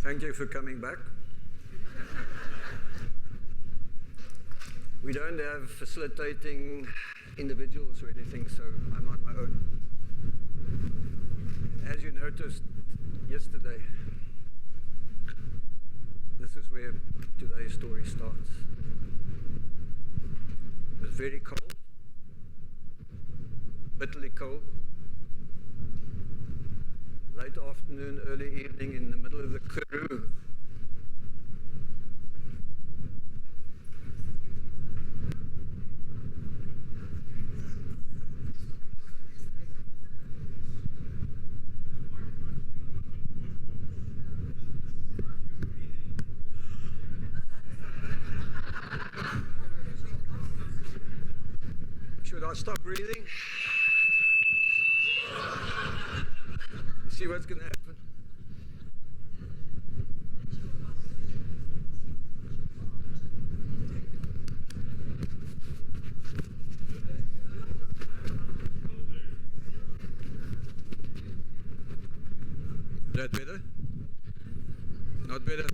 Thank you for coming back. We don't have facilitating individuals or anything, so I'm on my own. As you noticed yesterday, this is where today's story starts. It was very cold, bitterly cold. Late afternoon, early evening in the middle of the Karoo. Should I stop breathing? You see what's going to happen? Is that better? Not better?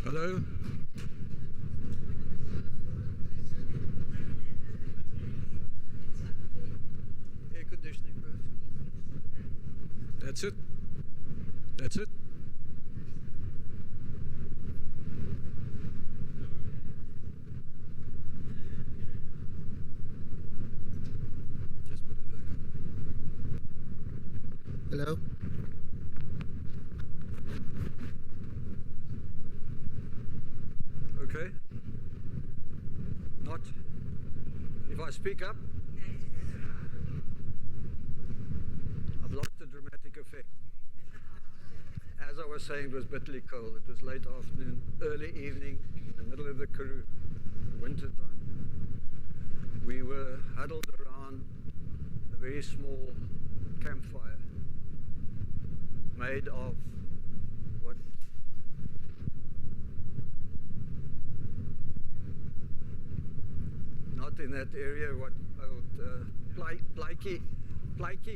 Hello? Air conditioning first. That's it. That's it. Just put it back on. Hello? Okay? Not? If I speak up? I've lost the dramatic effect. As I was saying, it was bitterly cold. It was late afternoon, early evening, in the middle of the Karoo, winter time. We were huddled around a very small campfire made of what not in that area, what old Plaatjie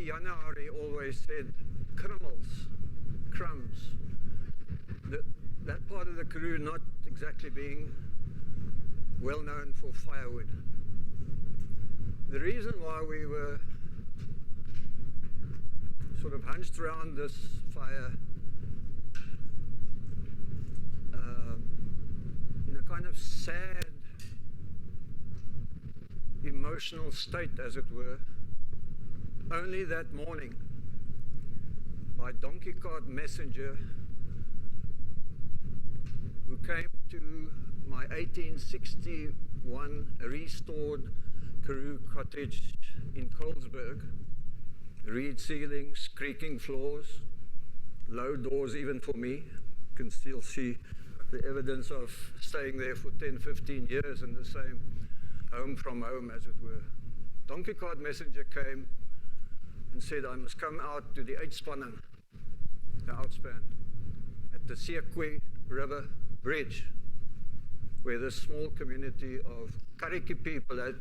January always said, crumbs. That part of the Karoo not exactly being well known for firewood. The reason why we were sort of hunched around this fire in a kind of sad, emotional state, as it were, only that morning, by donkey cart messenger, who came to my 1861 restored Karoo cottage in Colesberg, reed ceilings, creaking floors, low doors even for me. You can still see the evidence of staying there for 10, 15 years in the same home from home, as it were. Donkey cart messenger came and said I must come out to the uitspanning, the outspan, at the Hessequa River Bridge, where this small community of Karretjie people had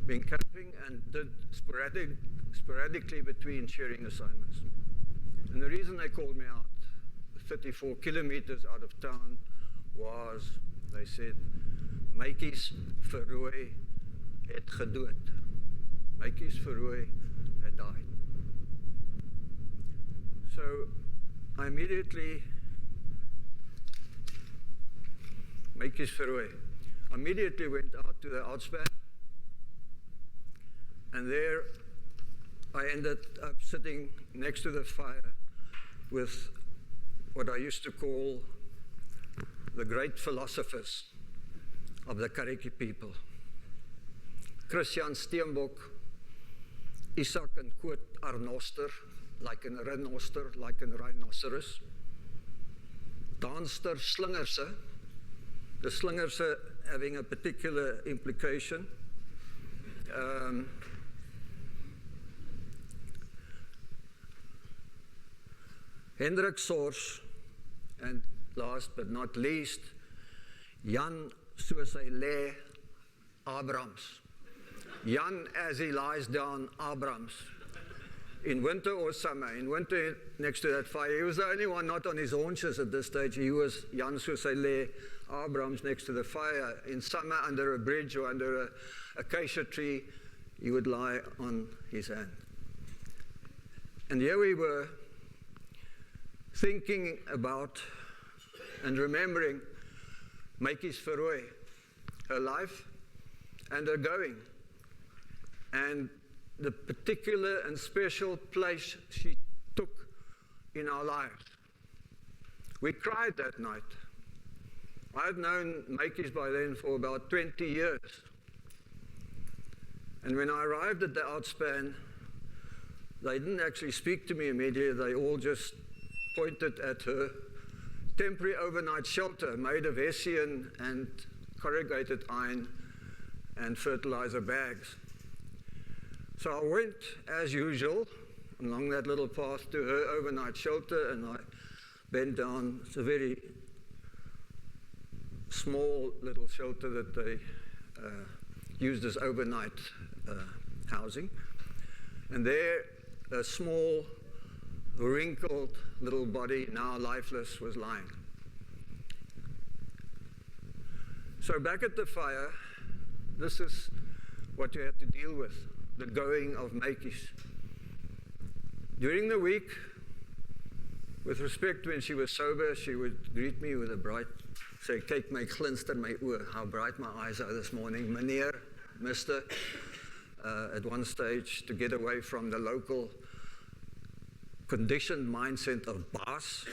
been camping and did sporadically between shearing assignments. And the reason they called me out, 34 kilometers out of town, was, they said, Maatjies Verrooy het gedood. Maatjies Verrooy had died. So I immediately, Maatjies Verrooy, immediately went out to the outspan, and there I ended up sitting next to the fire with what I used to call the great philosophers of the Karretjie people. Christian Steenbok, Isaac and Koot Arnoster, like a rhinoster, like a rhinoceros. Danster Slingerse, the Slingerse having a particular implication. Hendrik Sors, and last but not least, Jan soos hy lê, Abrams. Jan as he lies down, Abrams. In winter or summer, in winter next to that fire, he was the only one not on his haunches at this stage. He was Jan soos hy lê, Abrams next to the fire. In summer under a bridge or under a acacia tree, he would lie on his hand. And here we were thinking about and remembering Maatjies Verrooy, her life and her going, and the particular and special place she took in our lives. We cried that night. I'd known Maatjies by then for about 20 years. And when I arrived at the outspan, they didn't actually speak to me immediately. They all just pointed at her temporary overnight shelter made of Hessian and corrugated iron and fertilizer bags. So I went, as usual, along that little path to her overnight shelter, and I bent down. It's a very small little shelter that they used as overnight housing. And there, a small, wrinkled little body, now lifeless, was lying. So back at the fire, this is what you had to deal with, the going of Maatjies. During the week, with respect, when she was sober, she would greet me with a bright, say, "Kyk my glinster my oë, how bright my eyes are this morning, meneer, mister," at one stage, to get away from the local conditioned mindset of boss.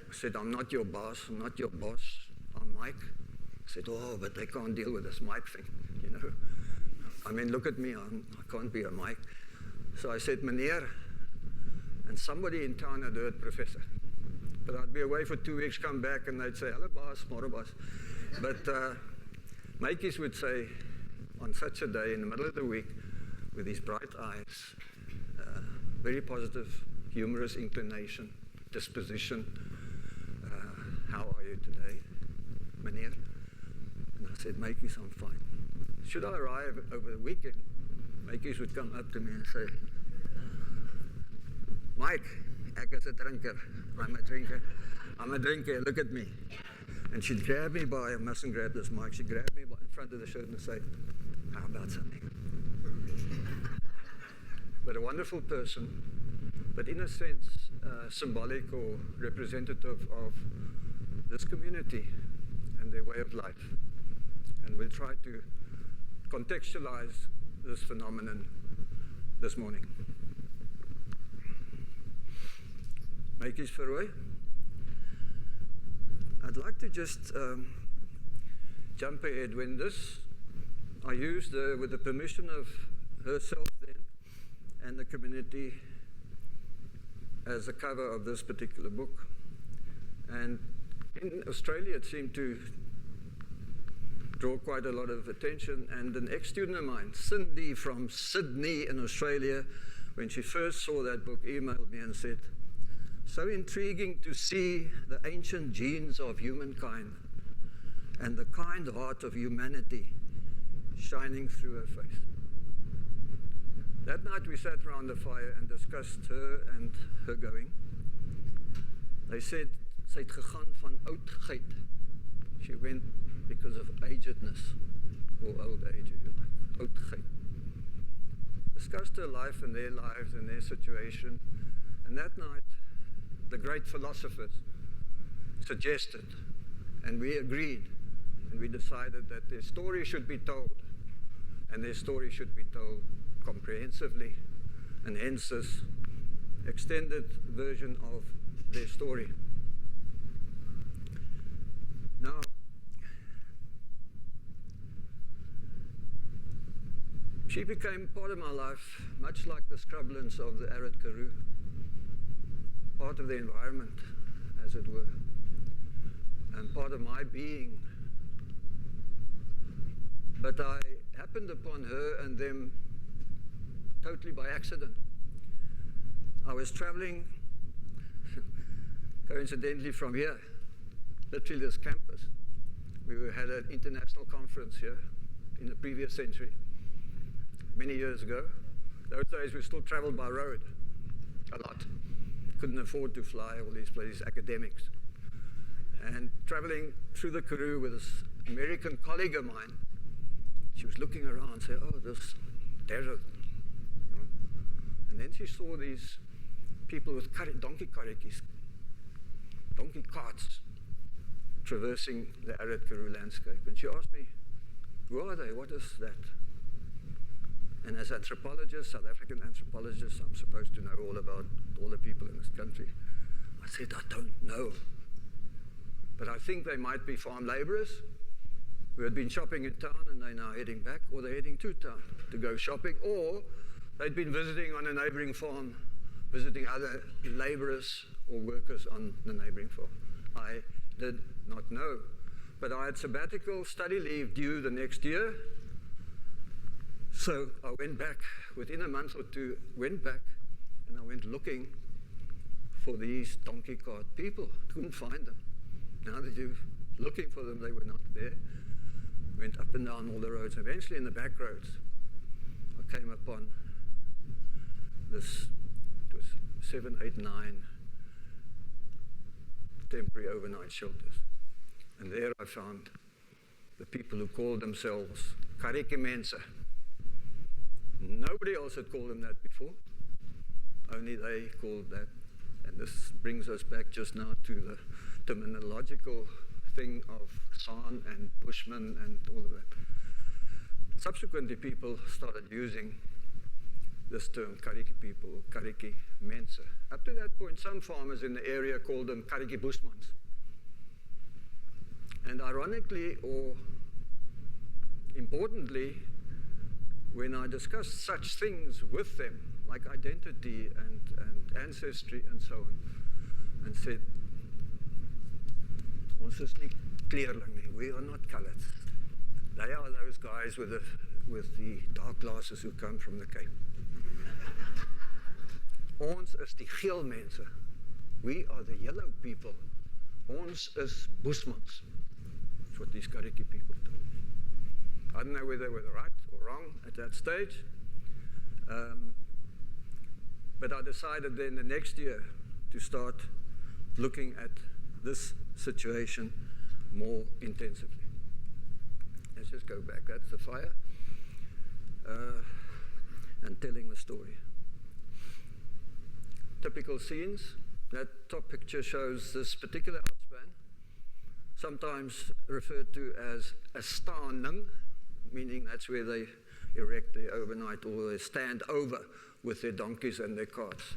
I said, "I'm not your boss, I'm not your boss, I'm Mike." I said, "Oh, but they can't deal with this Mike thing, you know. I mean, look at me, I can't be a Mike." So I said, "Meneer," and somebody in town had heard "Professor." But I'd be away for 2 weeks, come back, and they'd say, "Hello, boss, môre, boss." But Maatjies would say, on such a day, in the middle of the week, with his bright eyes, very positive, humorous inclination, disposition, "How are you today, meneer?" And I said, "Maatjies, I'm fine." Should I arrive over the weekend, Maatjies would come up to me and say, "Mike, ek is a drinker. I'm a drinker. I'm a drinker, look at me." And she'd grab me by, I mustn't grab this mic, she'd grab me by in front of the shirt and say, "How about something?" But a wonderful person, but in a sense, symbolic or representative of this community and their way of life. And we'll try to contextualize this phenomenon this morning. Maatjies Verrooy. I'd like to just jump ahead. When this, I used, with the permission of herself then, and the community, as the cover of this particular book. And in Australia, it seemed to draw quite a lot of attention. And an ex-student of mine, Cindy from Sydney in Australia, when she first saw that book, emailed me and said, "So intriguing to see the ancient genes of humankind and the kind heart of humanity shining through her face." That night we sat around the fire and discussed her and her going. They said, "Sy het gegaan van oudheid." She went because of agedness, or old age if you like, oudheid. Discussed her life and their lives and their situation. And that night, the great philosophers suggested, and we agreed, and we decided that their story should be told, and their story should be told comprehensively, and hence this extended version of their story. Now, she became part of my life, much like the scrublands of the arid Karoo, part of the environment, as it were, and part of my being. But I happened upon her and them totally by accident. I was traveling, coincidentally from here, literally this campus, We had an international conference here in the previous century, many years ago. Those days we still traveled by road a lot. Couldn't afford to fly all these places, academics. And traveling through the Karoo with this American colleague of mine, she was looking around and said, oh, this desert. You know? And then she saw these people with donkey carts, traversing the arid Karoo landscape. And she asked me, who are they? What is that? And as anthropologists, South African anthropologists, I'm supposed to know all about all the people in this country. I said, I don't know. But I think they might be farm laborers who had been shopping in town and they're now heading back, or they're heading to town to go shopping, or they'd been visiting on a neighboring farm, visiting other laborers or workers on the neighboring farm. I did not know. But I had sabbatical study leave due the next year. So I went back, within a month or two, went back and I went looking for these donkey cart people. Couldn't find them. Now that you're looking for them, they were not there. Went up and down all the roads. Eventually in the back roads, I came upon this, it was 7, 8, 9 temporary overnight shelters. And there I found the people who called themselves Karretjie. Nobody else had called them that before. Only they called that. And this brings us back just now to the terminological thing of San and Bushmen and all of that. Subsequently, people started using this term, Karretjie people, or Karretjie Mense. Up to that point, some farmers in the area called them Karretjie Busmans. And ironically, or importantly, when I discussed such things with them, like identity and ancestry and so on, and said, ons is nie kleerling nie, we are not colored. They are those guys with the dark glasses who come from the Cape. Ons is die geel mense. We are the yellow people. Ons is Busmans. That's what these Karretjie people told me. I don't know whether they were right or wrong at that stage. But I decided then the next year to start looking at this situation more intensively. Let's just go back. That's the fire. And telling the story. Typical scenes. That top picture shows this particular outspan, sometimes referred to as a staning, meaning that's where they erect their overnight or they stand over with their donkeys and their carts.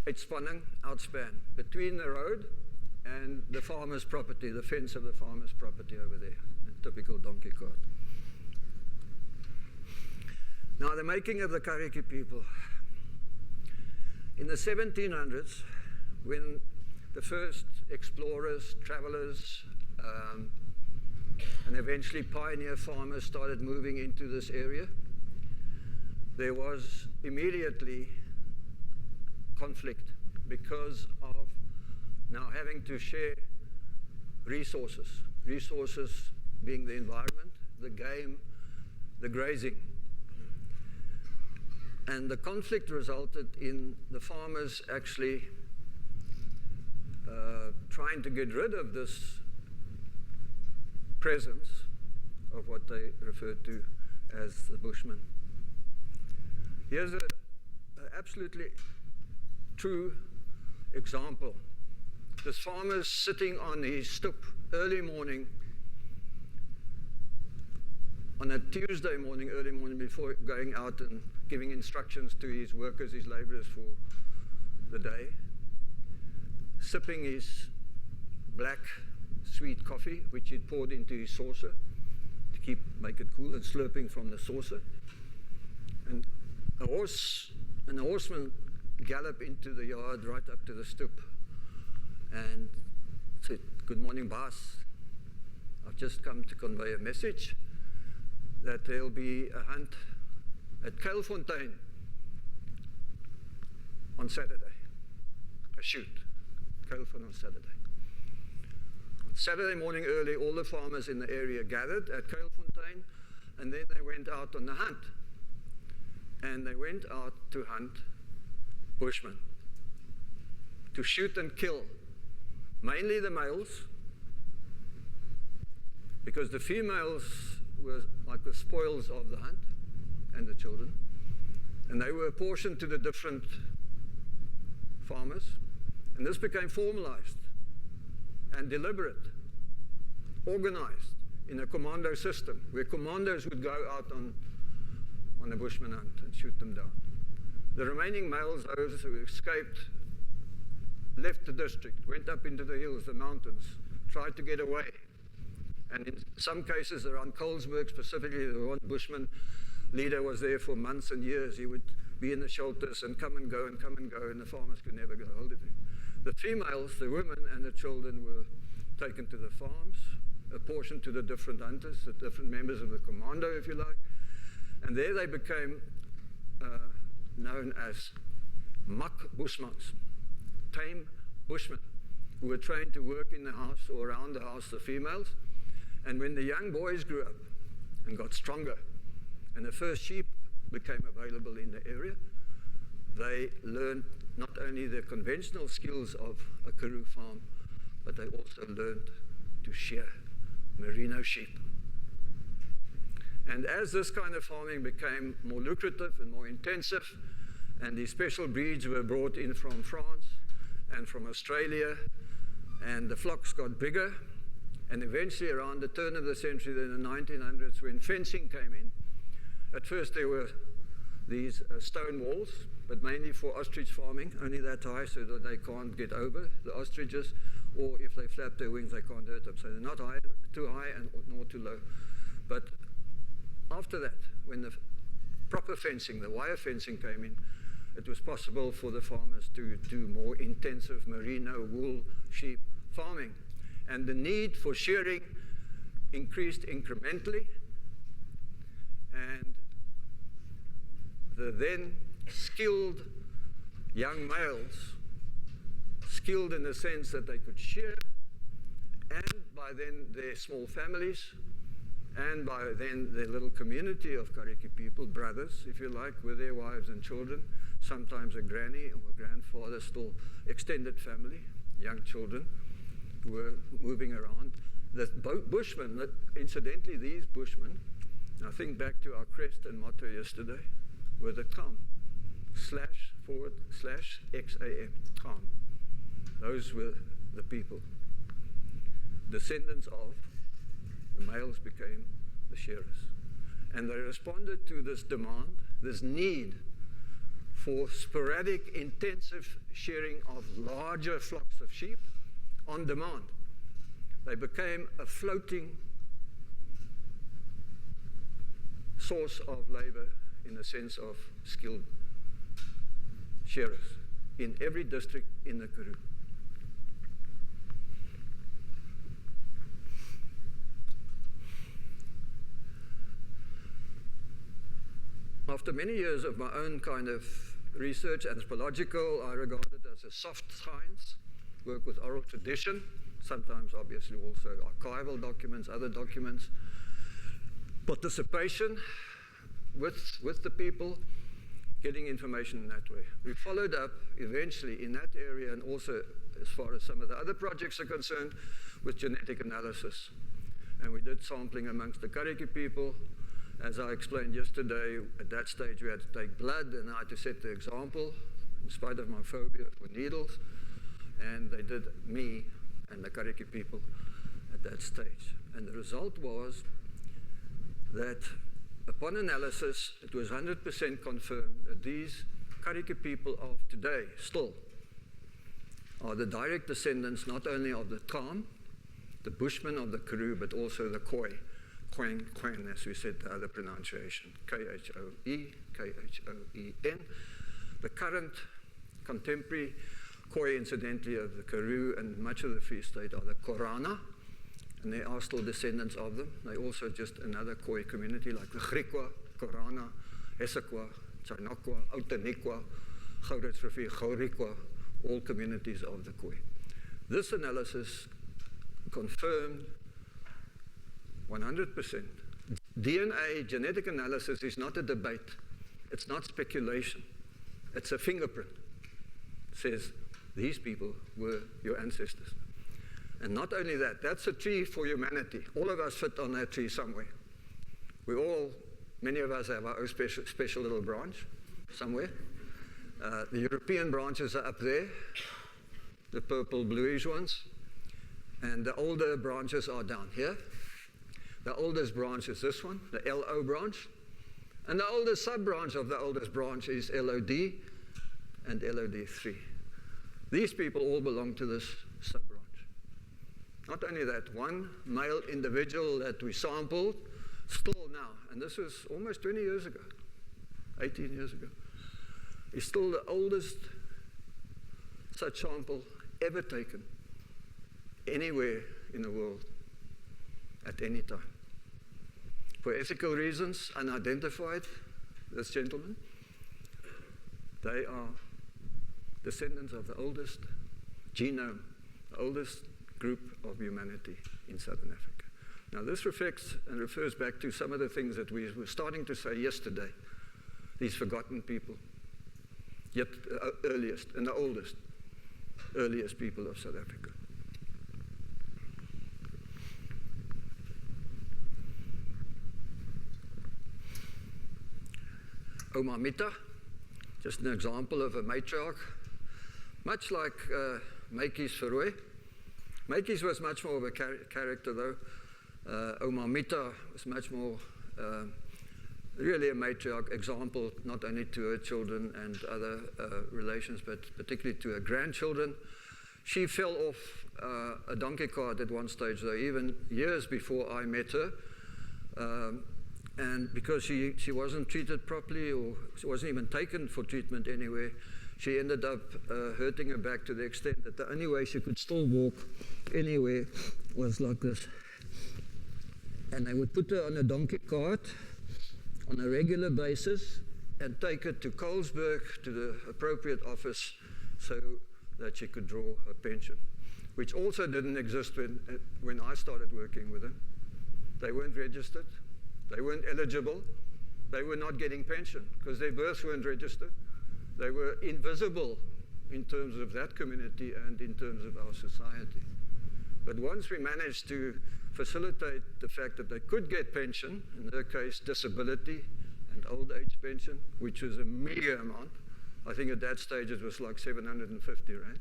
Uitspanning, outspan, between the road and the farmer's property, the fence of the farmer's property over there, a typical donkey cart. Now, the making of the Karretjie people. In the 1700s, when the first explorers, travelers, and eventually pioneer farmers started moving into this area, there was immediately conflict because of now having to share resources. Resources being the environment, the game, the grazing. And the conflict resulted in the farmers actually trying to get rid of this presence of what they referred to as the Bushmen. Here's an absolutely true example. This farmer's sitting on his stoep early morning, on a Tuesday morning, early morning, before going out and giving instructions to his workers, his laborers for the day, sipping his black sweet coffee, which he'd poured into his saucer to make it cool, and slurping from the saucer. And a horseman galloped into the yard right up to the stoep and said, "Good morning, boss. I've just come to convey a message that there'll be a hunt at Kaleidoscope on Saturday. A shoot. Kaleidoscope on Saturday. Saturday morning early, all the farmers in the area gathered at Kuilfontein, and then they went out on the hunt. And they went out to hunt Bushmen, to shoot and kill, mainly the males, because the females were like the spoils of the hunt, and the children, and they were apportioned to the different farmers, and this became formalized and deliberate, organized in a commando system, where commandos would go out on a Bushman hunt and shoot them down. The remaining males, those who escaped, left the district, went up into the hills, the mountains, tried to get away. And in some cases around Colesberg, specifically, the one Bushman leader was there for months and years. He would be in the shelters and come and go, and the farmers could never get hold of him. The females, the women and the children were taken to the farms, apportioned to the different hunters, the different members of the commando, if you like. And there they became known as mak Bushmans, tame Bushmen, who were trained to work in the house or around the house, the females. And when the young boys grew up and got stronger, and the first sheep became available in the area, they learned not only the conventional skills of a Karoo farm, but they also learned to shear merino sheep. And as this kind of farming became more lucrative and more intensive, and these special breeds were brought in from France and from Australia, and the flocks got bigger, and eventually around the turn of the century, in the 1900s, when fencing came in, at first there were these stone walls, but mainly for ostrich farming, only that high so that they can't get over the ostriches, or if they flap their wings, they can't hurt them. So they're not high, too high and nor too low. But after that, when the proper fencing, the wire fencing came in, it was possible for the farmers to do more intensive merino wool sheep farming. And the need for shearing increased incrementally, and the then skilled young males, skilled in the sense that they could shear, and by then their small families, and by then their little community of Karretjie people, brothers, if you like, with their wives and children, sometimes a granny or a grandfather, still extended family, young children, who were moving around. The Bushmen, incidentally, these Bushmen, I think back to our crest and motto yesterday, were the calm, /XAM, calm. Those were the people. Descendants of the males became the shearers. And they responded to this demand, this need for sporadic, intensive shearing of larger flocks of sheep on demand. They became a floating source of labor in the sense of skilled shearers in every district in the Karoo. After many years of my own kind of research, anthropological, I regard it as a soft science, work with oral tradition, sometimes obviously also archival documents, other documents, participation with the people, getting information in that way. We followed up eventually in that area, and also as far as some of the other projects are concerned, with genetic analysis. And we did sampling amongst the Karretjie people. As I explained yesterday, at that stage we had to take blood, and I had to set the example, in spite of my phobia for needles. And they did me and the Karretjie people at that stage. And the result was that upon analysis, it was 100% confirmed that these Karretjie people of today still are the direct descendants not only of the Kham, the Bushmen of the Karoo, but also the Khoekhoen, as we said, the other pronunciation, Khoe, Khoen. The current contemporary Khoi, incidentally, of the Karoo and much of the Free State are the Korana, and there are still descendants of them. They also just another Khoi community like the Griekwa, Korana, Hessequa, Tsainakwa, Outeniqua, Gouritsrivier, Gourikwa, all communities of the Khoi. This analysis confirmed 100%. DNA, genetic analysis, is not a debate. It's not speculation. It's a fingerprint. It says, these people were your ancestors. And not only that, that's a tree for humanity. All of us fit on that tree somewhere. Many of us have our own special little branch somewhere. The European branches are up there, the purple bluish ones. And the older branches are down here. The oldest branch is this one, the LO branch. And the oldest sub-branch of the oldest branch is LOD and LOD3. These people all belong to this sub-branch. Not only that, one male individual that we sampled, still now, and this was almost 20 years ago, 18 years ago, is still the oldest such sample ever taken anywhere in the world at any time. For ethical reasons, unidentified, this gentleman, they are descendants of the oldest genome, the oldest group of humanity in Southern Africa. Now this reflects and refers back to some of the things that we were starting to say yesterday, these forgotten people, yet earliest and the earliest people of South Africa. Mamita, just an example of a matriarch, much like Maatjies Verrooy. Maatjies was much more of a character though. Mamita was much more really a matriarch example, not only to her children and other relations, but particularly to her grandchildren. She fell off a donkey cart at one stage though, even years before I met her. And because she wasn't treated properly, or she wasn't even taken for treatment anywhere, she ended up hurting her back to the extent that the only way she could still walk anywhere was like this. And they would put her on a donkey cart on a regular basis and take her to Colesberg, to the appropriate office, so that she could draw her pension, which also didn't exist when I started working with them. They weren't registered. They weren't eligible. They were not getting pension because their births weren't registered. They were invisible in terms of that community and in terms of our society. But once we managed to facilitate the fact that they could get pension, in their case disability and old age pension, which was a meager amount. I think at that stage it was like 750 rand.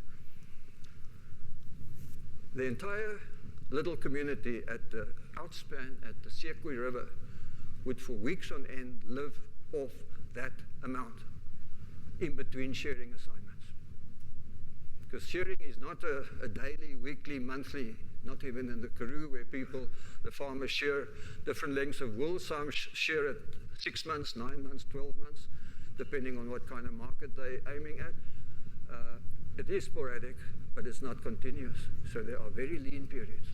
The entire little community at the outspan at the Hessequa River would for weeks on end live off that amount in between shearing assignments. Because shearing is not a daily, weekly, monthly, not even in the Karoo where the farmers shear different lengths of wool. Some shear at 6 months, 9 months, 12 months, depending on what kind of market they're aiming at. It is sporadic, but it's not continuous. So there are very lean periods.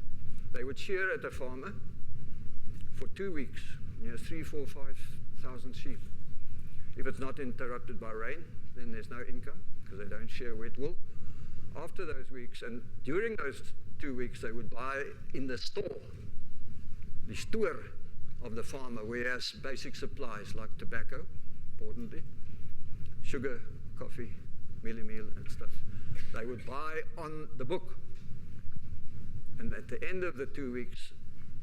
They would shear at a farmer for 2 weeks. 3, 4, 5,000 sheep. If it's not interrupted by rain, then there's no income because they don't shear wet wool. After those weeks, and during those 2 weeks, they would buy in the store, the store of the farmer, where he has basic supplies like tobacco, importantly, sugar, coffee, mealie meal, and stuff. They would buy on the book. And at the end of the 2 weeks,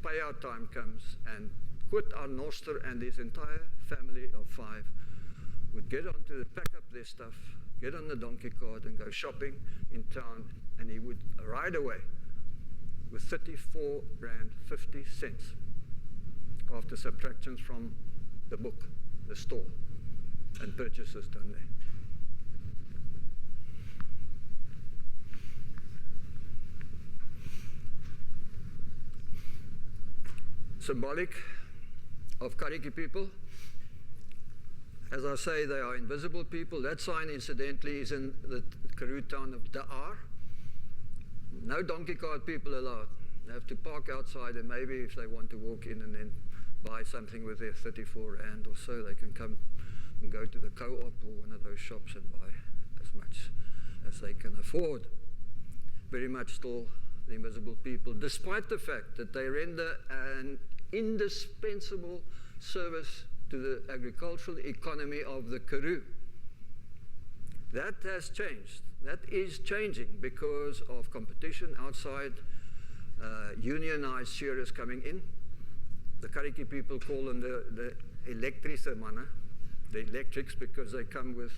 payout time comes, and Kurt Arnoster and his entire family of 5 would pack up their stuff, get on the donkey cart and go shopping in town, and he would ride away with 34 rand 50 cents after subtractions from the book, the store, and purchases done there. Symbolic of Karretjie people. As I say, they are invisible people. That sign, incidentally, is in the Karoo town of Daar. No donkey cart people allowed. They have to park outside, and maybe if they want to walk in and then buy something with their 34 rand or so, they can come and go to the co-op or one of those shops and buy as much as they can afford. Very much still the invisible people, despite the fact that they render an indispensable service to the agricultural economy of the Karoo. That has changed. That is changing because of competition outside, unionized shearers coming in. The Karretjie people call them the elektrische manne, the electrics, because they come with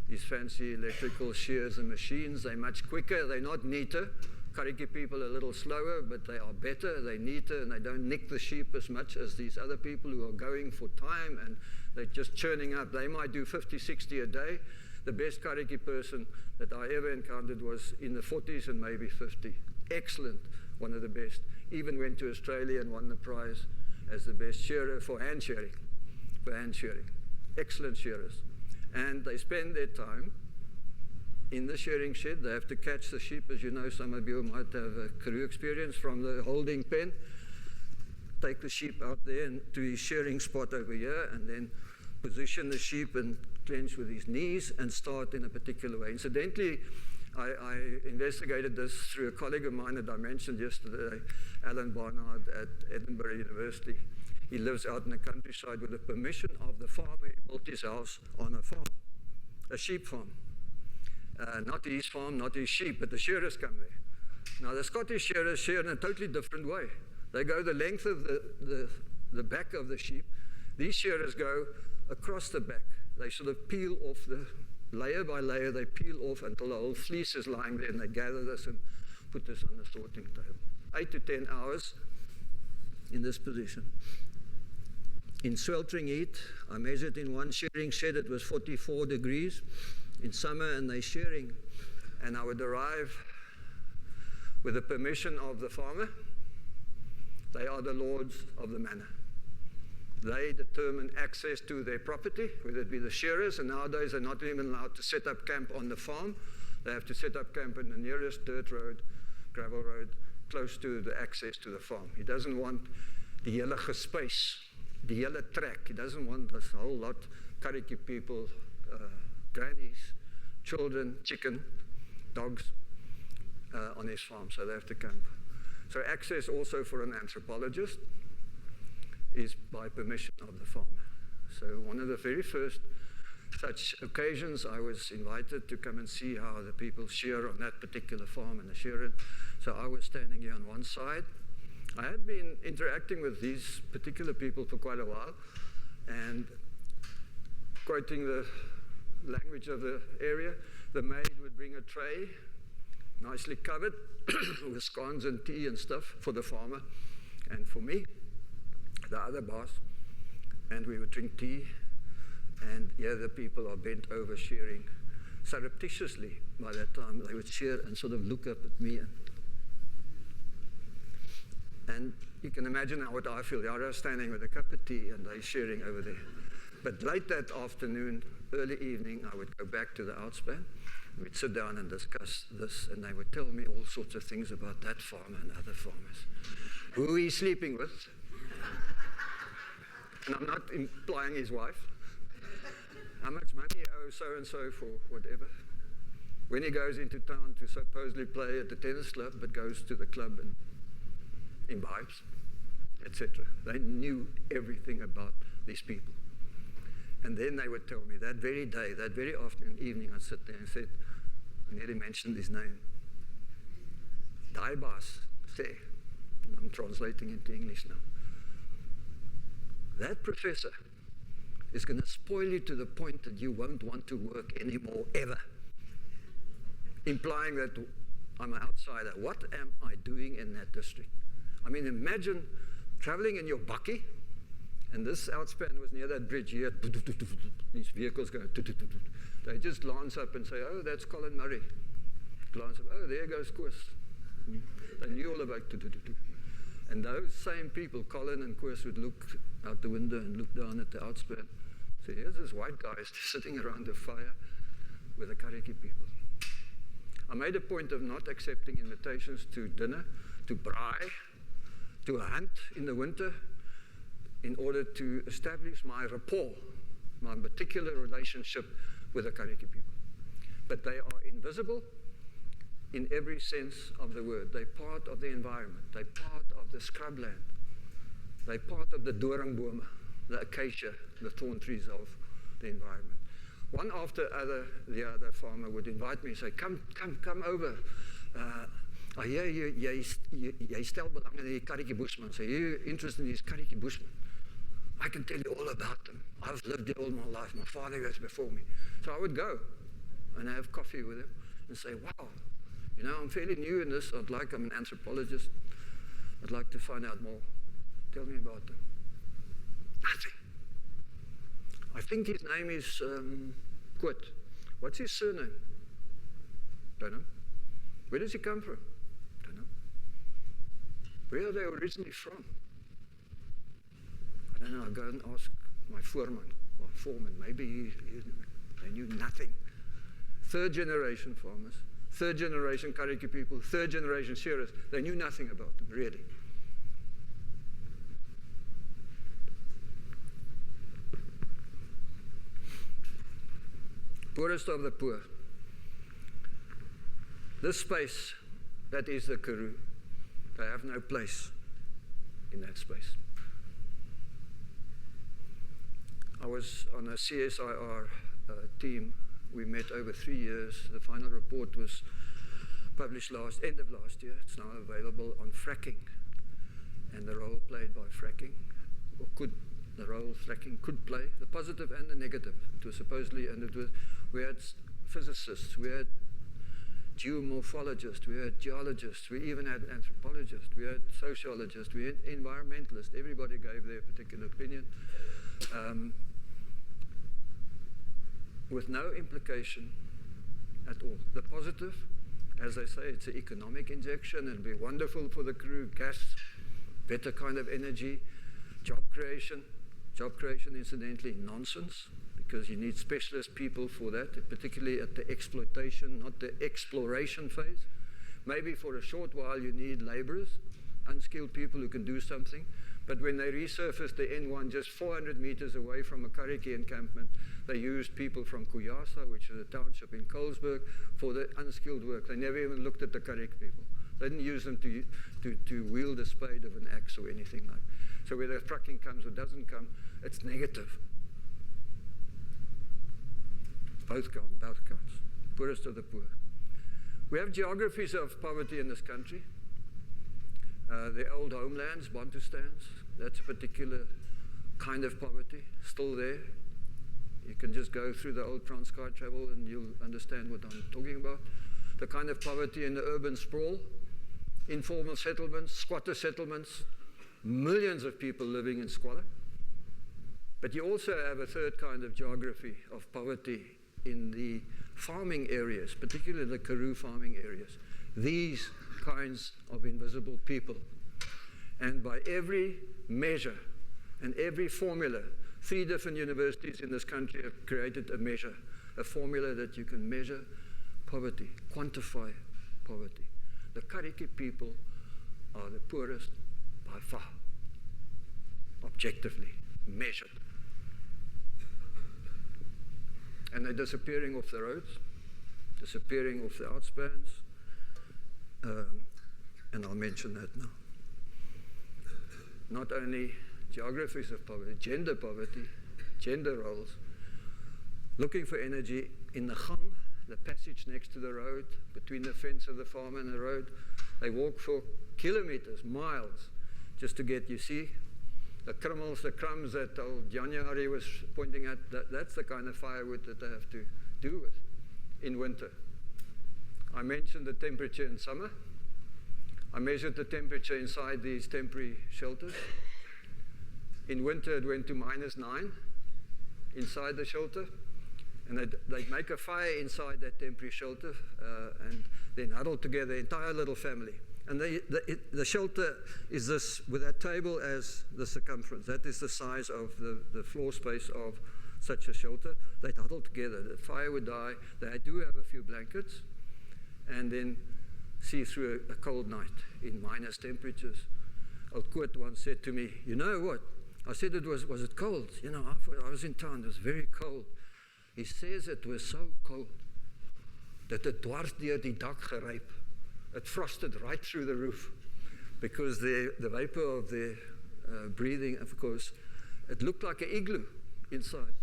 these fancy electrical shears and machines. They're much quicker, they're not neater. Karretjie people are a little slower, but they are better, they're neater, and they don't nick the sheep as much as these other people who are going for time, and they're just churning up. They might do 50, 60 a day. The best Karretjie person that I ever encountered was in the 40s and maybe 50. Excellent, one of the best. Even went to Australia and won the prize as the best shearer for hand shearing. Excellent shearers. And they spend their time in the shearing shed. They have to catch the sheep. As you know, some of you might have a Karoo experience from the holding pen. Take the sheep out there and to his shearing spot over here, and then position the sheep and clench with his knees and start in a particular way. Incidentally, I investigated this through a colleague of mine that I mentioned yesterday, Alan Barnard at Edinburgh University. He lives out in the countryside with the permission of the farmer. He built his house on a farm, a sheep farm. Not his farm, not his sheep, but the shearers come there. Now, the Scottish shearers shear in a totally different way. They go the length of the back of the sheep. These shearers go across the back. They sort of peel off the layer by layer. They peel off until the whole fleece is lying there, and they gather this and put this on the sorting table. 8 to 10 hours in this position. In sweltering heat, I measured in one shearing shed, it was 44 degrees in summer, and they're shearing. And I would arrive with the permission of the farmer. They are the lords of the manor. They determine access to their property, whether it be the shearers, and nowadays they're not even allowed to set up camp on the farm. They have to set up camp in the nearest dirt road, gravel road, close to the access to the farm. He doesn't want the hele gespuis, the hele trek. He doesn't want this whole lot, Karretjie people, grannies, children, chicken, dogs on his farm, so they have to camp. So access also for an anthropologist is by permission of the farmer. So one of the very first such occasions, I was invited to come and see how the people shear on that particular farm in the shearer. So I was standing here on one side. I had been interacting with these particular people for quite a while and quoting the language of the area. The maid would bring a tray, nicely covered, with scones and tea and stuff for the farmer and for me, the other boss, and we would drink tea, and here the people are bent over shearing surreptitiously. By that time, they would shear and sort of look up at me, and you can imagine what I feel. I was standing with a cup of tea, and they're shearing over there. But late that afternoon, early evening, I would go back to the outspan. We'd sit down and discuss this, and they would tell me all sorts of things about that farmer and other farmers. Who he's sleeping with. And I'm not implying his wife. How much money he owes so-and-so for whatever. When he goes into town to supposedly play at the tennis club, but goes to the club and imbibes, etc. They knew everything about these people. And then they would tell me that very day, that very afternoon, evening, I'd sit there and said, I nearly mentioned his name. Daibas, say. I'm translating into English now. That professor is going to spoil you to the point that you won't want to work anymore, ever. Implying that I'm an outsider. What am I doing in that district? I mean, imagine traveling in your bakkie, and this outspan was near that bridge here. These vehicles go. They just glance up and say, oh, that's Colin Murray. Glance up, oh, there goes Koos. They knew all about. And those same people, Colin and Koos, would look out the window and look down at the outspan. So here's this white guy sitting around a fire with the Karretjie people. I made a point of not accepting invitations to dinner, to braai, to a hunt in the winter, in order to establish my rapport, my particular relationship with the Karretjie people. But they are invisible, in every sense of the word. They're part of the environment. They're part of the scrubland. They're part of the doringbome, the acacia, the thorn trees of the environment. One after the other farmer would invite me and say, come over. I hear jy stel belang in die Karretjie Bushmen. So you're interested in these Karretjie Bushmen. I can tell you all about them. I've lived there all my life. My father was before me. So I would go and have coffee with him and say, wow, you know, I'm fairly new in this. I'm an anthropologist. I'd like to find out more. Tell me about them. Nothing. I think his name is Quit. What's his surname? Don't know. Where does he come from? Don't know. Where are they originally from? I don't know. I'll go and ask my foreman or foreman. Maybe they knew nothing. Third generation farmers, third generation Karretjie people, third generation Shearers. They knew nothing about them, really. Poorest of the poor. This space, that is the Karoo. They have no place in that space. I was on a CSIR team. We met over 3 years. The final report was published end of last year. It's now available on fracking and the role played by fracking, or the role fracking could play, the positive and the negative. It was supposedly, we had physicists, we had geomorphologists, we had geologists, we even had anthropologists, we had sociologists, we had environmentalists. Everybody gave their particular opinion with no implication at all. The positive, as they say, it's an economic injection. It'll be wonderful for the Karoo, gas, better kind of energy, job creation. Job creation, incidentally, nonsense, because you need specialist people for that, particularly at the exploitation, not the exploration phase. Maybe for a short while you need laborers, unskilled people who can do something, but when they resurfaced the N1 just 400 meters away from a Karretjie encampment, they used people from Kuyasa, which is a township in Colesberg, for the unskilled work. They never even looked at the Karretjie people. They didn't use them to wield a spade of an axe or anything like that. So whether trucking comes or doesn't come, it's negative. Both counts. Poorest of the poor. We have geographies of poverty in this country. The old homelands, Bantustans, that's a particular kind of poverty, still there. You can just go through the old Transkei travel and you'll understand what I'm talking about. The kind of poverty in the urban sprawl, informal settlements, squatter settlements, millions of people living in squalor. But you also have a third kind of geography of poverty in the farming areas, particularly the Karoo farming areas. These kinds of invisible people. And by every measure and every formula, 3 different universities in this country have created a measure, a formula that you can measure poverty, quantify poverty. The Karretjie people are the poorest by far, objectively measured. And they're disappearing off the roads, disappearing off the outspans, and I'll mention that now. Not only geographies of poverty, gender roles, looking for energy in the gang, the passage next to the road, between the fence of the farm and the road. They walk for kilometers, miles, just to get, you see, the krummels, the crumbs that old January was pointing at, that's the kind of firewood that they have to do with in winter. I mentioned the temperature in summer. I measured the temperature inside these temporary shelters. In winter, it went to -9 inside the shelter. And they'd make a fire inside that temporary shelter and then huddle together, the entire little family. And the shelter is this, with that table as the circumference. That is the size of the floor space of such a shelter. They'd huddle together. The fire would die. They do have a few blankets. And then see through a cold night in minus temperatures. Old Koet once said to me, you know what? I said, was it cold? You know, I was in town, it was very cold. He says it was so cold that het dwars deur die dak geryp. it frosted right through the roof because the vapor of their breathing, of course, it looked like an igloo inside.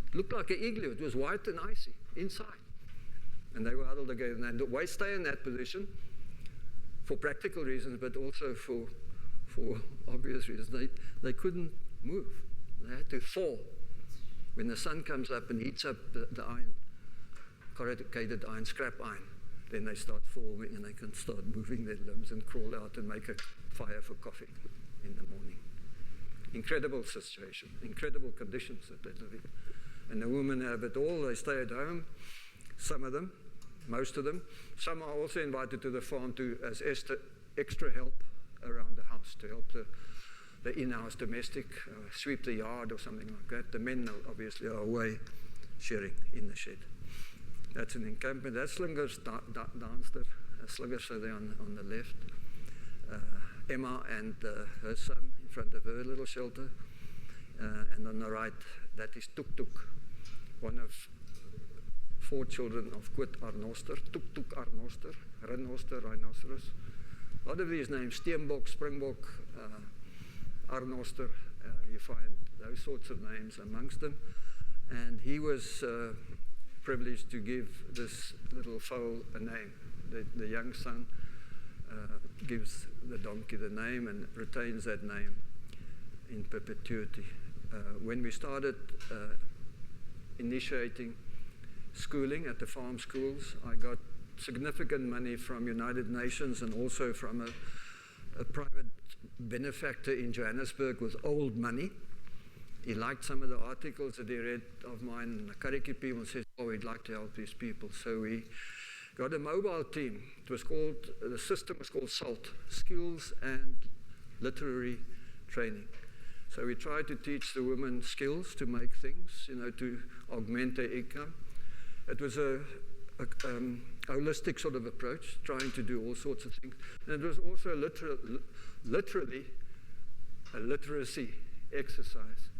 It looked like an igloo. It was white and icy inside. And they were huddled together. And they always stay in that position for practical reasons, but also for obvious reasons. They couldn't move. They had to fall. When the sun comes up and heats up the iron, corrugated iron, scrap iron, then they start forming and they can start moving their limbs and crawl out and make a fire for coffee in the morning. Incredible situation, incredible conditions that they live in. And the women have it all. They stay at home, some of them, most of them. Some are also invited to the farm as extra help around the house, to help the in-house domestic, sweep the yard or something like that. The men obviously are away shearing in the shed. That's an encampment. That's Slingers downstairs. Slingers are there on the left. Emma and her son in front of her little shelter. And on the right, that is Tuk Tuk, one of 4 children of Coenraad de Buys, Tuk Tuk Arnoster, Renoster, Rhinoceros. A lot of these names, Steenbok, Springbok, Arnoster, you find those sorts of names amongst them. And he was privileged to give this little foal a name. The young son gives the donkey the name and retains that name in perpetuity. When we started initiating schooling at the farm schools, I got significant money from United Nations and also from a private benefactor in Johannesburg with old money. He liked some of the articles that he read of mine. The Karretjie people said, oh, we'd like to help these people. So we got a mobile team. The system was called SALT, Skills and Literary Training. So we tried to teach the women skills to make things, to augment their income. It was a holistic sort of approach, trying to do all sorts of things. And it was also literally a literacy exercise.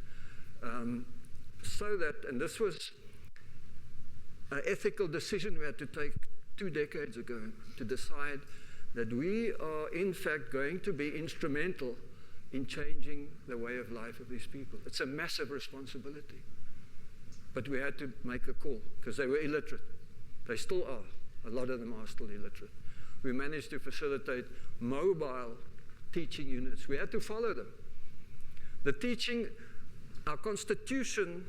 So that, and this was an ethical decision we had to take 2 decades ago, to decide that we are in fact going to be instrumental in changing the way of life of these people. It's a massive responsibility. But we had to make a call because they were illiterate. They still are. A lot of them are still illiterate. We managed to facilitate mobile teaching units. We had to follow them. The teaching, our Constitution,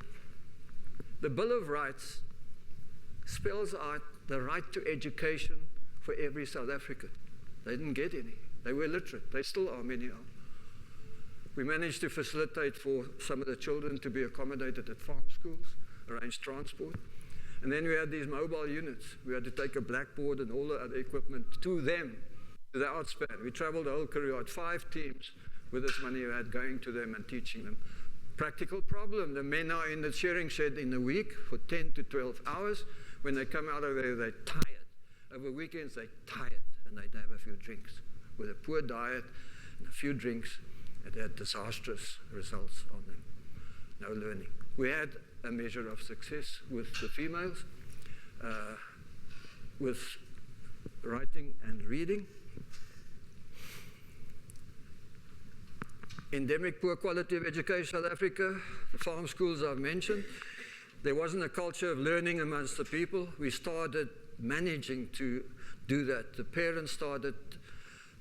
the Bill of Rights, spells out the right to education for every South African. They didn't get any. They were illiterate. They still are, many are. We managed to facilitate for some of the children to be accommodated at farm schools, arrange transport. And then we had these mobile units. We had to take a blackboard and all the other equipment to them, to the outspan. We traveled the whole Karoo, had 5 teams with this money we had going to them and teaching them. Practical problem, the men are in the shearing shed in the week for 10 to 12 hours. When they come out of there, they're tired. Over weekends, they're tired and they'd have a few drinks. With a poor diet and a few drinks, it had disastrous results on them. No learning. We had a measure of success with the females, with writing and reading. Endemic poor quality of education in South Africa, the farm schools I've mentioned. There wasn't a culture of learning amongst the people. We started managing to do that. The parents started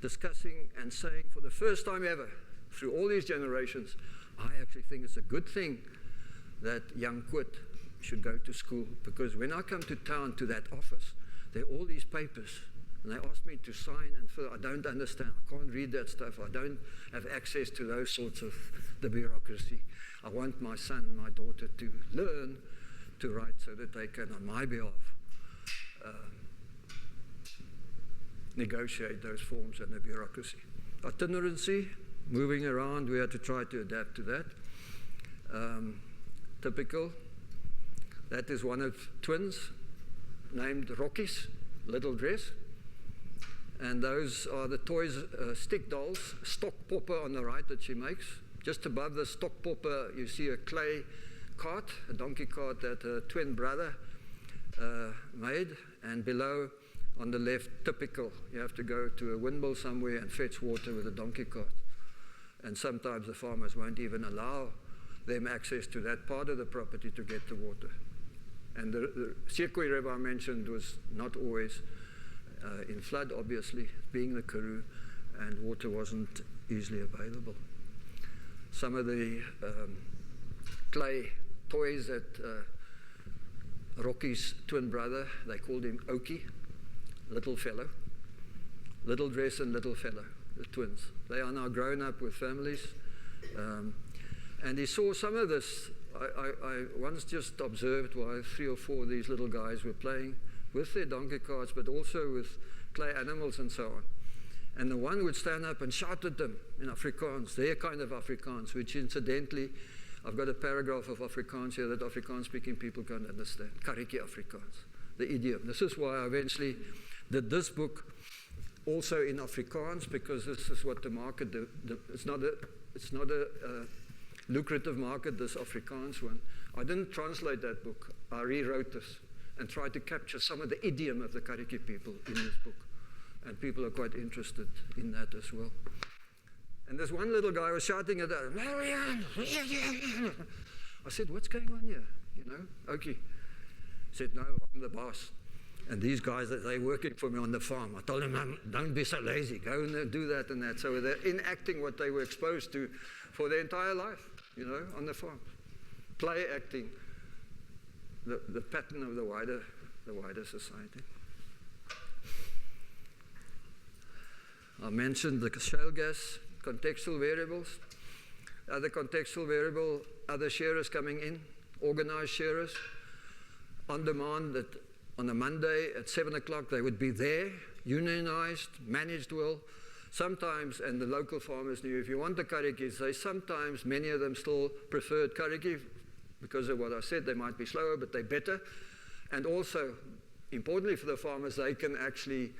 discussing and saying for the first time ever, through all these generations, I actually think it's a good thing that young Koet should go to school, because when I come to town to that office, there are all these papers, and they ask me to sign and fill. I don't understand. I can't read that stuff. I don't have access to those sorts of the bureaucracy. I want my son and my daughter to learn to write so that they can, on my behalf, negotiate those forms and the bureaucracy. Itinerancy, moving around, we had to try to adapt to that. Typical, that is one of twins named Rocky's little dress. And those are the toys, stick dolls, stock popper on the right that she makes. Just above the stock popper, you see a clay cart, a donkey cart that her twin brother made. And below On the left, typical. You have to go to a windmill somewhere and fetch water with a donkey cart. And sometimes the farmers won't even allow them access to that part of the property to get the water. And the Hessequa River I mentioned was not always in flood, obviously, being the Karoo, and water wasn't easily available. Some of the clay toys that Rocky's twin brother, they called him Okie, little fellow, little dress and little fellow, the twins. They are now grown up with families. And he saw some of this. I once just observed while 3 or 4 of these little guys were playing with their donkey carts, but also with clay animals and so on. And the one would stand up and shout at them in Afrikaans, their kind of Afrikaans, which incidentally, I've got a paragraph of Afrikaans here that Afrikaans-speaking people can't understand. Karretjie Afrikaans, the idiom. This is why I eventually did this book also in Afrikaans, because this is what the market, it's not a lucrative market, this Afrikaans one. I didn't translate that book. I rewrote this and tried to capture some of the idiom of the Karretjie people in this book. And people are quite interested in that as well. And this one little guy was shouting at us, Marianne! I said, what's going on here? You know, Okie said, no, I'm the boss. And these guys, they're working for me on the farm. I told them, don't be so lazy. Go and do that and that. So they're enacting what they were exposed to for their entire life, you know, on the farm. Play acting the pattern of the wider society. I mentioned the shale gas, contextual variables. Other contextual variable, other shearers coming in, organized shearers, on demand that on a Monday at 7 o'clock they would be there, unionized, managed well. Sometimes, and the local farmers knew, if you want the Karretjies, sometimes, many of them still preferred Karretjie because of what I said. They might be slower, but they're better. And also, importantly for the farmers, they can actually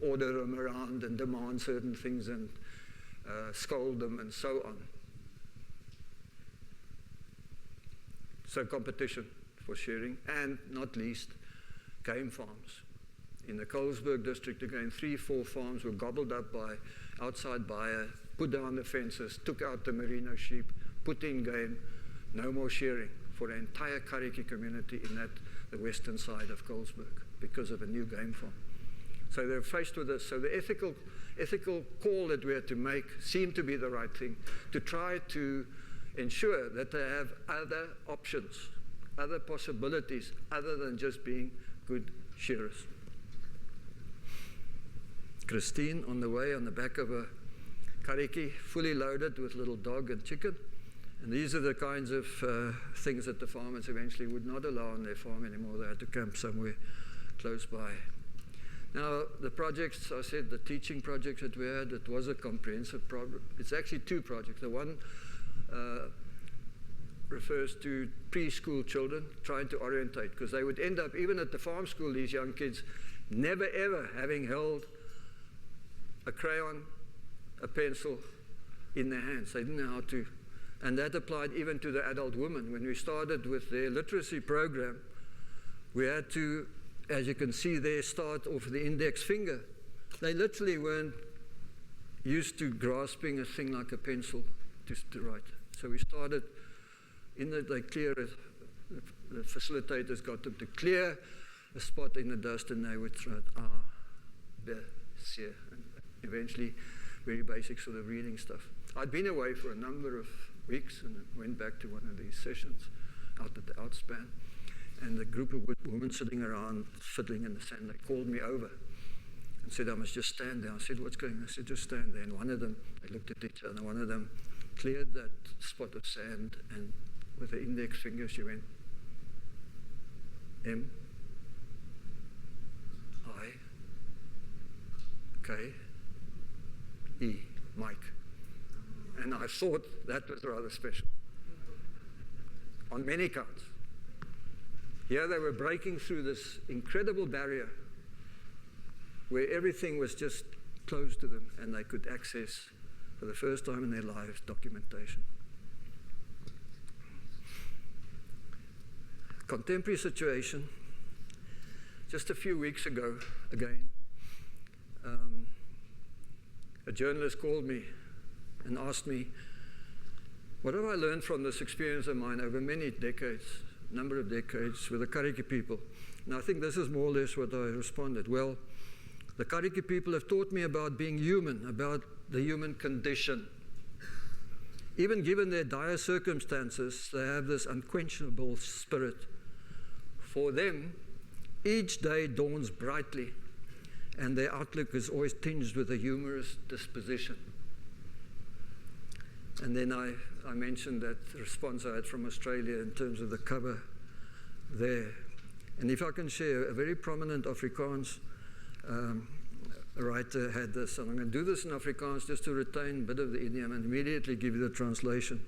order them around and demand certain things and scold them and so on. So competition for shearing, and not least, game farms. In the Colesberg district, again, 3-4 farms were gobbled up by outside buyer, put down the fences, took out the merino sheep, put in game, no more shearing for the entire Karretjie community in the western side of Colesberg because of a new game farm. So they're faced with this. So the ethical call that we had to make seemed to be the right thing, to try to ensure that they have other options, other possibilities, other than just being good shearers. Christine on the way on the back of a Karretjie, fully loaded with little dog and chicken. And these are the kinds of things that the farmers eventually would not allow on their farm anymore. They had to camp somewhere close by. Now, the projects, I said, the teaching projects that we had, it was a comprehensive program. It's actually 2 projects. The one refers to preschool children trying to orientate, because they would end up, even at the farm school, these young kids, never ever having held a crayon, a pencil in their hands. They didn't know how to. And that applied even to the adult women. When we started with their literacy program, we had to, as you can see there, start off the index finger. They literally weren't used to grasping a thing like a pencil to write. So we started, they clear it, the facilitators got them to clear a spot in the dust, and they would write A, B, C, and eventually very basic sort of reading stuff. I'd been away for a number of weeks and went back to one of these sessions out at the Outspan. And the group of women sitting around fiddling in the sand, they called me over and said, I must just stand there. I said, what's going on? I said, just stand there. And one of them, they looked at each other, and one of them cleared that spot of sand, and with her index finger, she went, M, I, K, E, Mike. And I thought that was rather special, on many counts. Here they were breaking through this incredible barrier where everything was just closed to them, and they could access, for the first time in their lives, documentation. Contemporary situation. Just a few weeks ago, again, a journalist called me and asked me, what have I learned from this experience of mine over many decades, number of decades with the Karretjie people? And I think this is more or less what I responded. Well, the Karretjie people have taught me about being human, about the human condition. Even given their dire circumstances, they have this unquenchable spirit. For them, each day dawns brightly, and their outlook is always tinged with a humorous disposition. And then I mentioned that response I had from Australia in terms of the cover there. And if I can share, a very prominent Afrikaans writer had this, and I'm going to do this in Afrikaans just to retain a bit of the idiom and immediately give you the translation.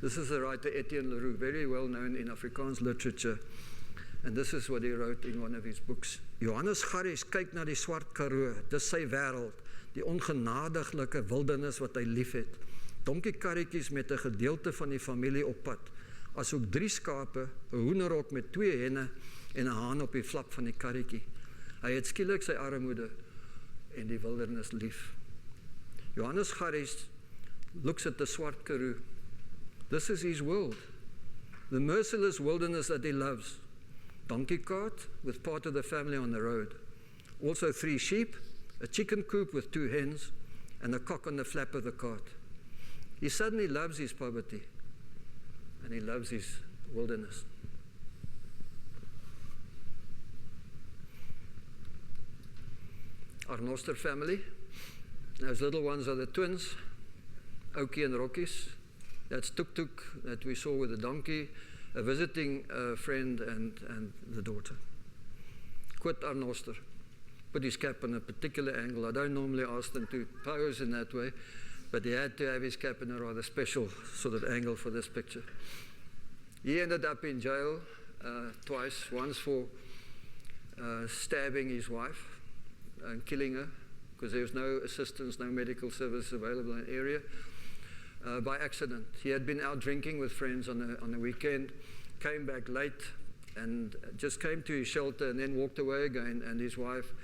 This is the writer Etienne Leroux, very well known in Afrikaans literature. And this is what he wrote in one of his books. Johannes Garries kyk na die swart Karoo, dis sy wêreld, die ongenadiglike wildernis wat hy liefhet. Donkie karretjies met 'n gedeelte van die familie op pad, asook 3 skape, 'n hoenderhok met 2 henne en 'n haan op die flap van die karretjie. Hy het skielik sy armoede en die wildernis lief. Johannes Garries looks at the swart Karoo. This is his world, the merciless wilderness that he loves. Donkey cart with part of the family on the road. Also 3 sheep, a chicken coop with 2 hens, and a cock on the flap of the cart. He suddenly loves his poverty, and he loves his wilderness. Our Noster family, those little ones are the twins, Oukie and Rockies. That's Tuk Tuk that we saw with the donkey, a visiting friend and the daughter. Quit our Noster. Put his cap on a particular angle. I don't normally ask them to pose in that way, but he had to have his cap in a rather special sort of angle for this picture. He ended up in jail twice, once for stabbing his wife and killing her, because there was no assistance, no medical service available in the area, by accident. He had been out drinking with friends on a weekend, came back late, and just came to his shelter and then walked away again, and his wife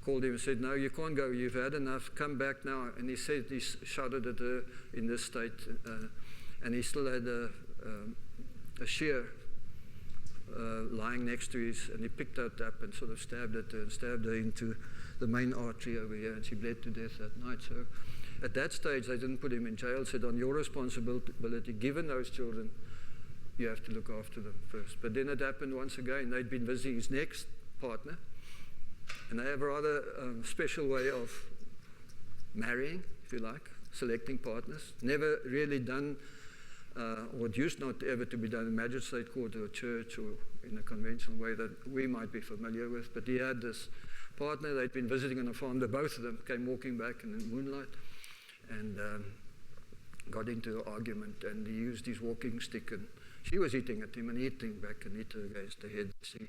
called him and said, no, you can't go, you've had enough, come back now. And he said, he shouted at her in this state, and he still had a shear lying next to his, and he picked that up and sort of stabbed at her and stabbed her into the main artery over here, and she bled to death that night. So at that stage, they didn't put him in jail, said on your responsibility, given those children, you have to look after them first. But then it happened once again. They'd been visiting his next partner, and they have a rather special way of marrying, if you like, selecting partners. Never really done, or it used not ever to be done in magistrate court or church or in a conventional way that we might be familiar with. But he had this partner. They'd been visiting on a farm. The both of them came walking back in the moonlight and got into an argument, and he used his walking stick, and she was hitting at him and hitting back and hit her against the head. She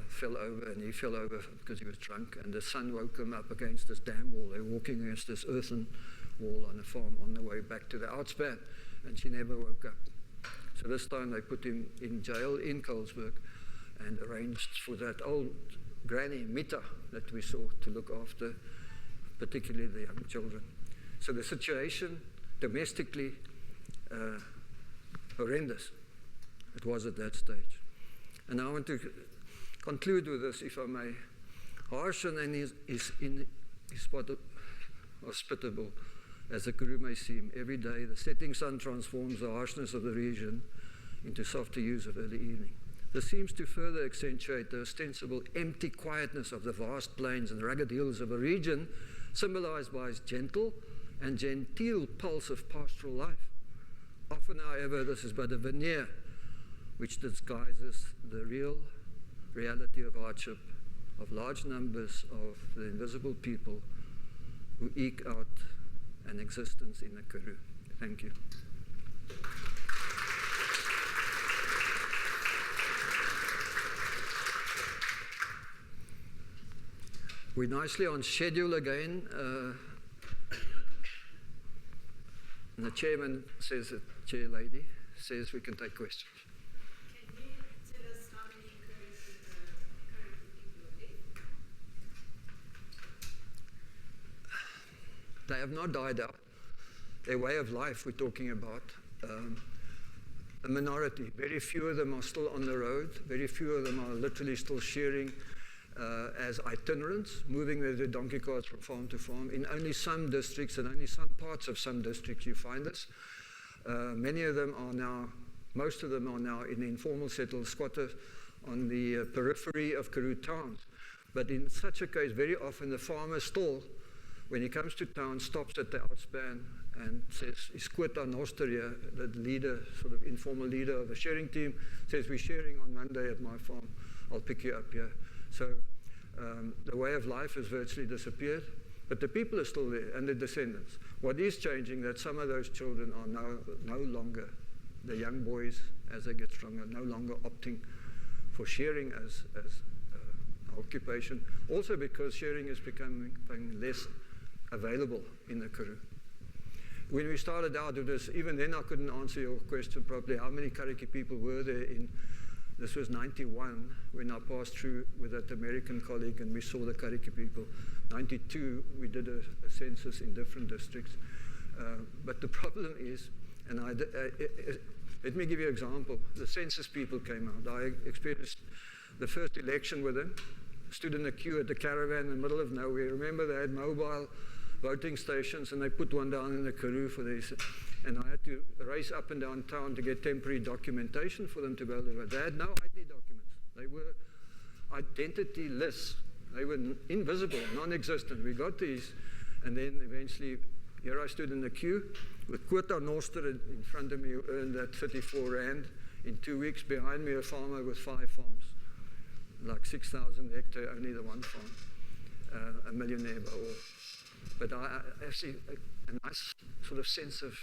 fell over, and he fell over because he was drunk, and the sun woke him up against this dam wall. They were walking against this earthen wall on a farm on the way back to the outspan, and she never woke up. So this time they put him in jail in Colesberg and arranged for that old granny, Mamita, that we saw to look after, particularly the young children. So the situation domestically horrendous. It was at that stage. And I want to conclude with this, if I may. Harsh and hospitable as the Karoo may seem, every day the setting sun transforms the harshness of the region into softer hues of early evening. This seems to further accentuate the ostensible empty quietness of the vast plains and rugged hills of a region symbolized by its gentle and genteel pulse of pastoral life. Often, however, this is but a veneer which disguises the real reality of hardship of large numbers of the invisible people who eke out an existence in the Karoo. Thank you. We're nicely on schedule again. And the chairman says, the chair lady says we can take questions. Can you tell us how many Karoo people are They have not died out. Their way of life we're talking about, a minority. Very few of them are still on the road. Very few of them are literally still shearing as itinerants, moving their donkey carts from farm to farm. In only some districts and only some parts of some districts you find this. Many of them are now, most of them are now in informal settled squatters on the periphery of Karoo towns. But in such a case, very often the farmer still, when he comes to town, stops at the outspan and says, is Coenraad here, the leader, sort of informal leader of the shearing team, says, we're shearing on Monday at my farm, I'll pick you up here. So the way of life has virtually disappeared, but the people are still there, and the descendants. What is changing, that some of those children are now no longer, the young boys, as they get stronger, no longer opting for shearing as occupation, also because shearing is becoming less available in the Karoo. When we started out with this, even then I couldn't answer your question properly. How many Karretjie people were there in, this was 91, when I passed through with that American colleague and we saw the Karretjie people. 92, we did a census in different districts. But the problem is, and let me give you an example. The census people came out. I experienced the first election with them, stood in a queue at the caravan in the middle of nowhere. Remember, they had mobile voting stations, and they put one down in the Karoo for this. And I had to race up and down town to get temporary documentation for them to be able to vote. They had no ID documents. They were identityless. They were invisible, non-existent. We got these, and then eventually, here I stood in the queue with Coenraad in front of me, who earned that 34 Rand in 2 weeks. Behind me, a farmer with 5 farms, like 6,000 hectares, only the one farm, a millionaire by all. But I actually, a nice sort of sense of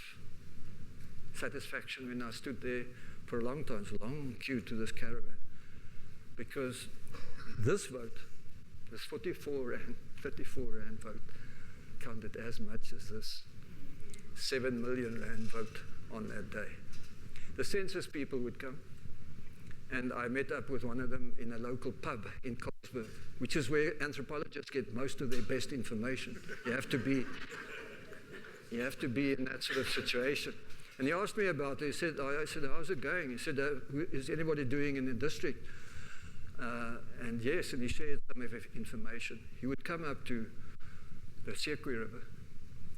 satisfaction when I stood there for a long time. It's a long queue to this caravan. Because this vote, this 34 Rand, 34 Rand vote, counted as much as this 7 million Rand vote on that day. The census people would come, and I met up with one of them in a local pub in Coenraad, which is where anthropologists get most of their best information. You have to be in that sort of situation. And he asked me about it. He said, I said, how's it going? He said, is anybody doing in the district? And yes, and he shared some of information. He would come up to the Hessequa River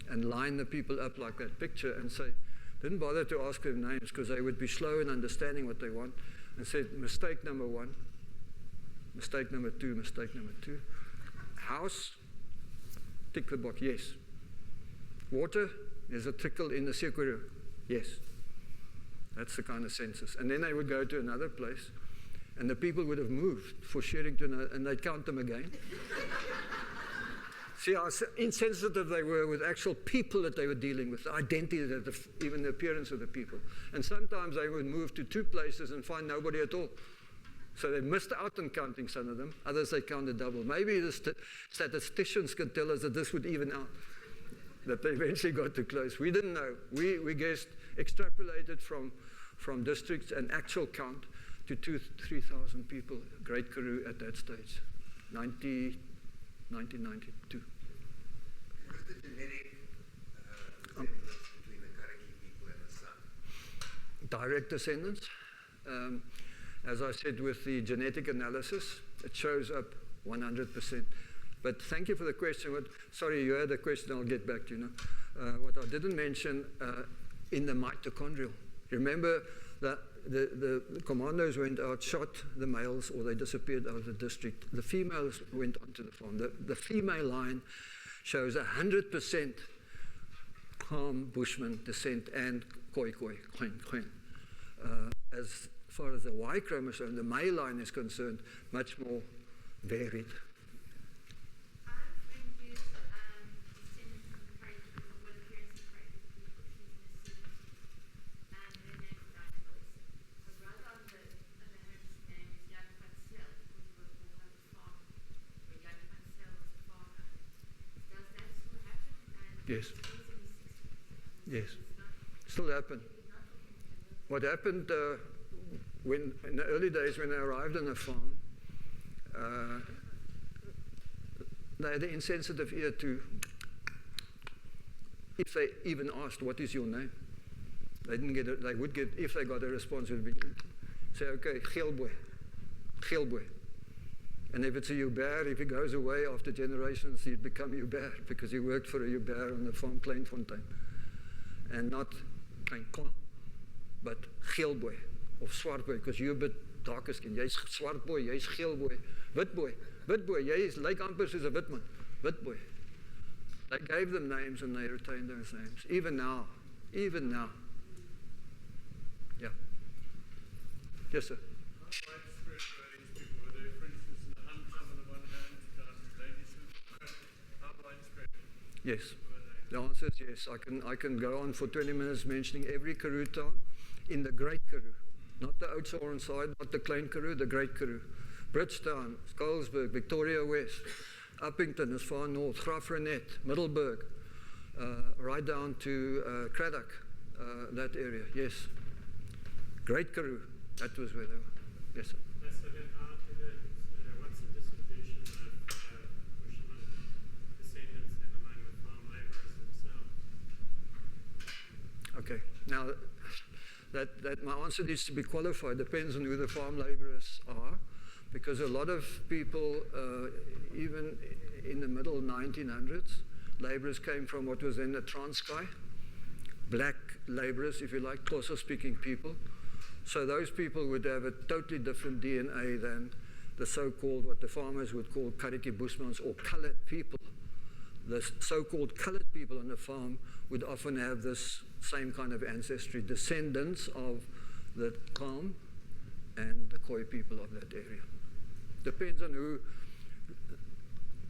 and line the people up like that picture and say, didn't bother to ask them names because they would be slow in understanding what they want, and said, mistake number 1, mistake number 2, mistake number 2. House, tick the box, yes. Water, there's a trickle in the Hessequa River, yes. That's the kind of census. And then they would go to another place, and the people would have moved for shearing to another, and they'd count them again. See how insensitive they were with actual people that they were dealing with, the identity, even the appearance of the people. And sometimes they would move to 2 places and find nobody at all. So they missed out on counting some of them. Others they counted double. Maybe the statisticians can tell us that this would even out, that they eventually got too close. We didn't know. We guessed, extrapolated from districts and actual count to 3,000 people, Great Karoo at that stage, 1992. What's the genetic resemblance between the Karretjie people and the San? Direct descendants. As I said, with the genetic analysis, it shows up 100%. But thank you for the question. Sorry, you had a question, I'll get back to you now. What I didn't mention in the mitochondrial. Remember that the commandos went out, shot the males, or they disappeared out of the district. The females went onto the farm. The female line shows 100% Kham, Bushmen descent, and Khoekhoen. As far as the Y chromosome, the male line is concerned, much more varied. Yes. Yes. Still happen. What happened when, in the early days when I arrived on the farm, they had an insensitive ear to if they even asked, what is your name? They didn't get it. They would get, if they got a response, it would be, say, okay, Geelboy. And if it's a Joubert, if he goes away after generations, he'd become Joubert because he worked for a Joubert on the farm Kleinfontein. And not Klein, but Geelboy of Swartboy, because you're a bit darker skin. Jy's Swartboy, jy's Geelboy. Witboy, jy lyk amper soos 'n witman. Witboy. They gave them names and they retained those names. Even now. Yeah. Yes, sir. How widespread were these people? Were they, for instance, in the Hunt on the one hand, down in Ladysmith? How widespread Yes. were they? The answer is yes. I can go on for 20 minutes mentioning every Karoo town in the Great Karoo. Not the Oudtshoorn side, not the Klein Karoo, the Great Karoo. Bridgetown, Skolsburg, Victoria West, Uppington as far north, Graaff-Reinet, Middelburg, right down to Craddock, that area, yes. Great Karoo, that was where they were. Yes, sir. So then how did what's the distribution of Bushmen descendants then among the farm labourers themselves? Okay, now that my answer needs to be qualified. Depends on who the farm labourers are, because a lot of people, even in the middle 1900s, labourers came from what was then the Transkei, black labourers, if you like, Xhosa-speaking people. So those people would have a totally different DNA than the so-called, what the farmers would call Karretjie Bushmen or coloured people. The so-called coloured people on the farm would often have this same kind of ancestry, descendants of the Kham and the Khoi people of that area. Depends on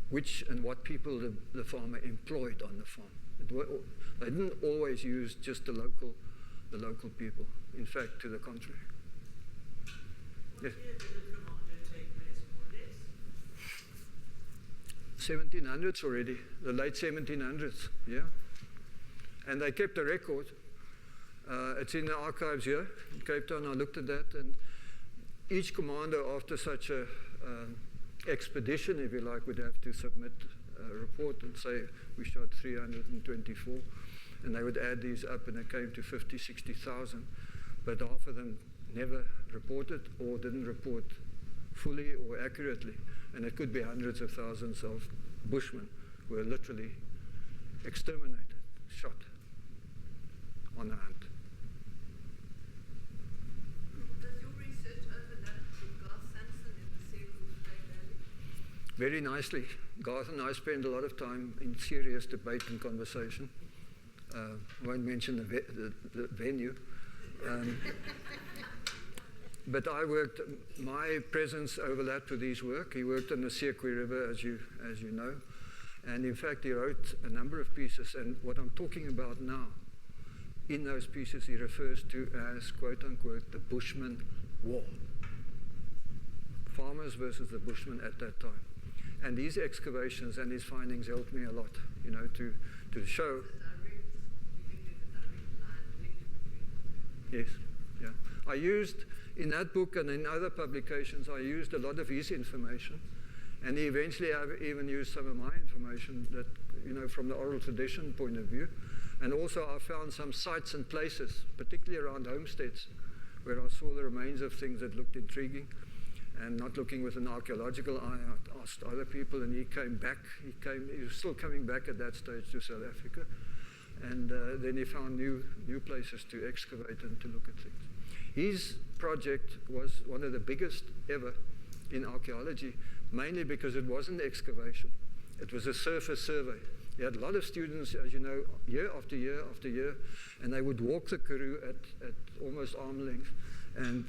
which and what people the farmer employed on the farm. They didn't always use just the local people. In fact, to the contrary. What Yes. year did the Commando take place, more or less? 1700s already, the late 1700s, yeah. And they kept a record. It's in the archives here in Cape Town. I looked at that, and each commando, after such a expedition, if you like, would have to submit a report and say, we shot 324. And they would add these up, and it came to 50, 60,000. But half of them never reported or didn't report fully or accurately. And it could be hundreds of thousands of Bushmen who were literally exterminated, shot on the hunt. Does your research overlap with Garth Sampson in the Hessequa Khoekhoen Valley? Very nicely. Garth and I spend a lot of time in serious debate and conversation. Won't mention the venue. But I worked, my presence overlapped with his work. He worked on the Hessequa River, as you know. And in fact, he wrote a number of pieces. And what I'm talking about now, in those pieces, he refers to as, quote unquote, the Bushman War. Farmers versus the Bushmen at that time. And these excavations and his findings helped me a lot, you know, to show. Yes, yeah. I used, in that book and in other publications, I used a lot of his information. And eventually I've even used some of my information that, you know, from the oral tradition point of view. And also I found some sites and places, particularly around homesteads, where I saw the remains of things that looked intriguing. And not looking with an archaeological eye, I asked other people, and he came back. He was still coming back at that stage to South Africa. And then he found new places to excavate and to look at things. His project was one of the biggest ever in archaeology, mainly because it wasn't excavation. It was a surface survey. He had a lot of students, as you know, year after year after year, and they would walk the Karoo at almost arm length. And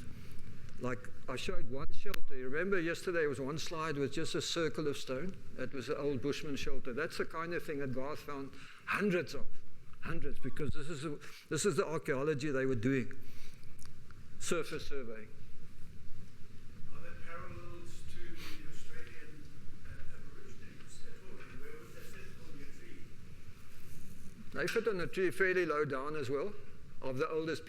like I showed one shelter. You remember yesterday there was one slide with just a circle of stone. That was the old Bushman shelter. That's the kind of thing that Garth found hundreds of. Hundreds, because this is the archaeology they were doing. Surface surveying. Are there parallels to the Australian Aborigines at all? And where would they sit on your tree? They fit on a tree fairly low down as well, of the oldest